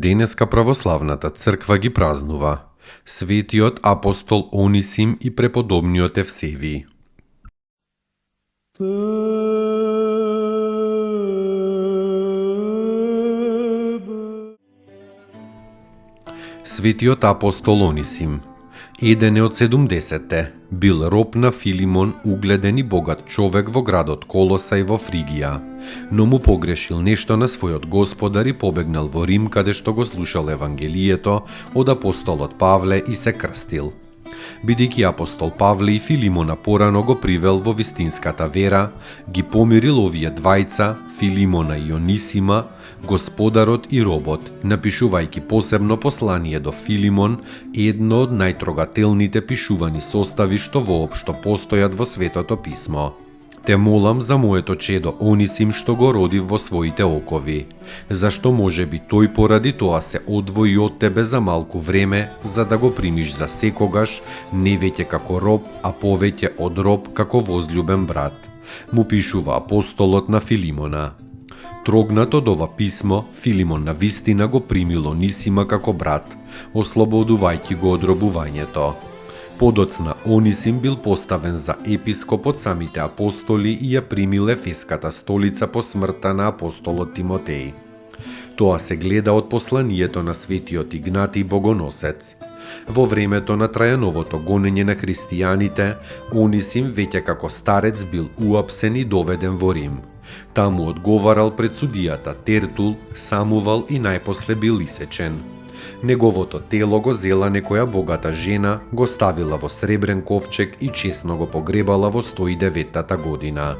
Денеска православната црква ги празнува светиот апостол Онисим и преподобниот Евсевиј. Светиот апостол Онисим, еден е од 70-те, бил роб на Филимон, угледен и богат човек во градот Колосај во Фригија, но му погрешил нешто на својот господар и побегнал во Рим, каде што го слушал Евангелието од апостолот Павле и се крстил. Бидејќи апостол Павле и Филимона порано го привел во вистинската вера, ги помирил овие двајца, Филимона и Онисима, господарот и робот, напишувајќи посебно послание до Филимон, едно од најтрогателните пишувани состави што воопшто постојат во Светото писмо. Те молам за моето чедо Онисим што го родив во своите окови, зашто можеби тој поради тоа се одвои од тебе за малку време, за да го примиш за секогаш, не веќе како роб, а повеќе од роб како возлюбен брат, му пишува апостолот на Филимона. Трогнат од ова писмо, Филимон на вистина го примил Онисима како брат, ослободувајќи го од робувањето. Подоцна Онисим бил поставен за епископ од самите апостоли и ја примил Ефеската столица по смртта на апостолот Тимотеј. Тоа се гледа од посланието на светиот Игнатиј Богоносец. Во времето на Трајановото гонење на христијаните, Онисим веќе како старец бил уапсен и доведен во Рим. Таму одговарал пред судијата Тертул, самувал и најпосле бил исечен. Неговото тело го зела некоја богата жена, го ставила во сребрен ковчег и чесно го погребала во 109-та година.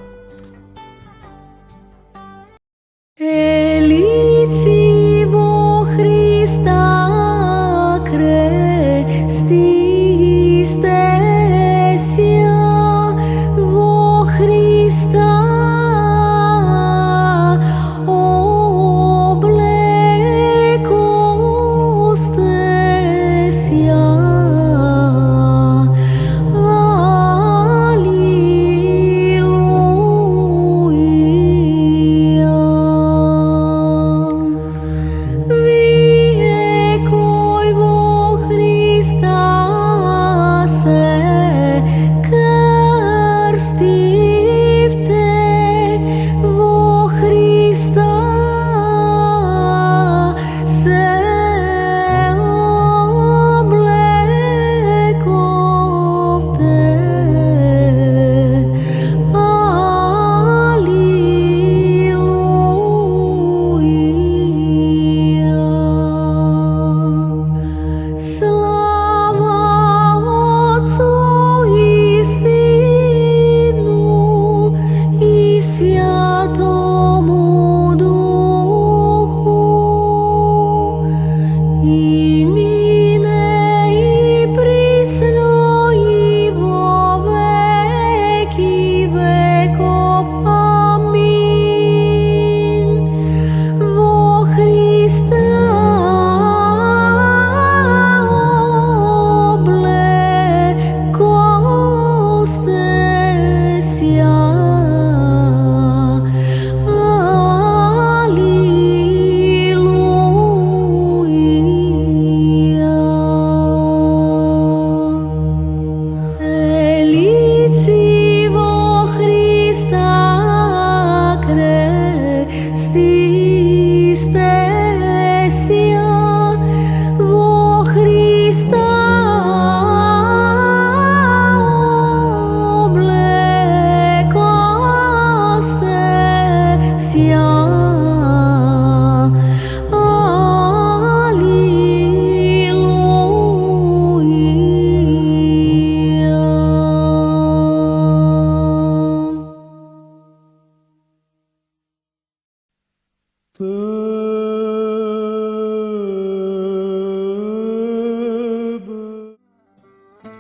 Елици во Христа крестисте ся во Христа. Слава Отцу и Сину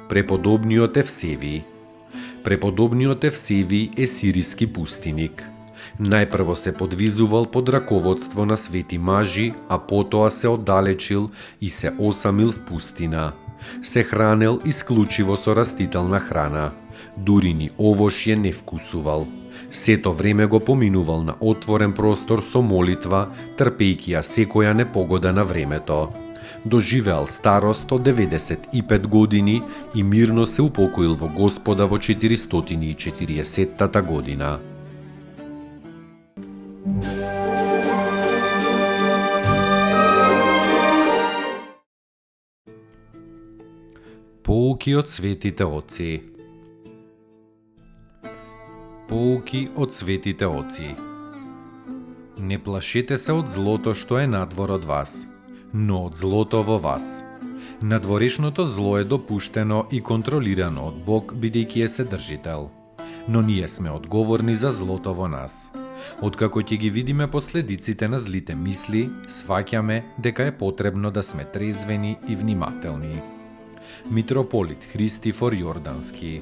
Преподобниот Евсевиј. Преподобниот Евсевиј е сириски пустиник. Најпрво се подвизувал под раководство на свети мажи, а потоа се оддалечил и се осамил в пустина. Се хранел исклучиво со растителна храна. Дури ни овошје не вкусувал. Сето време го поминувал на отворен простор со молитва, трпејќи ја секоја непогода на времето. Доживеал старост од 95 години и мирно се упокоил во Господа во 440 година. Поуки од светите оци. Поуки од светите оци. Не плашете се од злото што е надвор од вас, но од злото во вас. Надворешното зло е допуштено и контролирано од Бог, бидејќи е Вседржител. Но ние сме одговорни за злото во нас. Откако ќе ги видиме последиците на злите мисли, сваќаме дека е потребно да сме трезвени и внимателни. Митрополит Христифор Јордански.